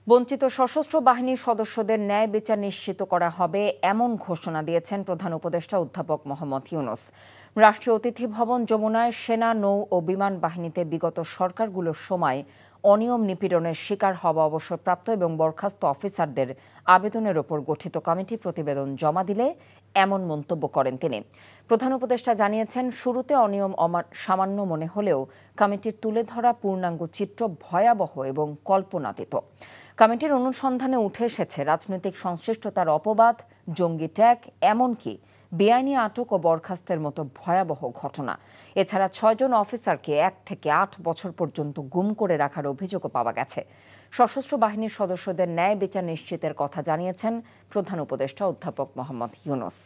বঞ্চিত সশস্ত্র বাহিনীর সদস্যদের ন্যায় বিচার নিশ্চিত করা হবে এমন ঘোষণা দিয়েছেন প্রধান উপদেষ্টা অধ্যাপক মোহাম্মদ ইউনূস। রাষ্ট্রীয় অতিথি ভবন যমুনায় সেনা, নৌ ও বিমান বাহিনীতে বিগত সরকারগুলোর সময় অনিয়ম নিপীড়নের শিকার হওয়া অবসরপ্রাপ্ত এবং বরখাস্ত অফিসারদের আবেদনের ওপর গঠিত কমিটি প্রতিবেদন জমা দিলে এমন মন্তব্য করেন তিনি। প্রধান উপদেষ্টা জানিয়েছেন, শুরুতে অনিয়ম সামান্য মনে হলেও কমিটির তুলে ধরা পূর্ণাঙ্গ চিত্র ভয়াবহ এবং কল্পনাতীত। কমিটির অনুসন্ধানে উঠে এসেছে রাজনৈতিক সংশ্লিষ্টতার অপবাদ, জঙ্গি ট্যাগ, এমনকি বেআইনি আটক ও বরখাস্তের মতো ভয়াবহ ঘটনা। এছাড়া ৬ জন অফিসারকে ১ থেকে ৮ বছর পর্যন্ত গুম করে রাখার অভিযোগও পাওয়া গেছে। সশস্ত্র বাহিনীর সদস্যদের ন্যায় বিচার নিশ্চিতের কথা জানিয়েছেন প্রধান উপদেষ্টা অধ্যাপক মোহাম্মদ ইউনূস।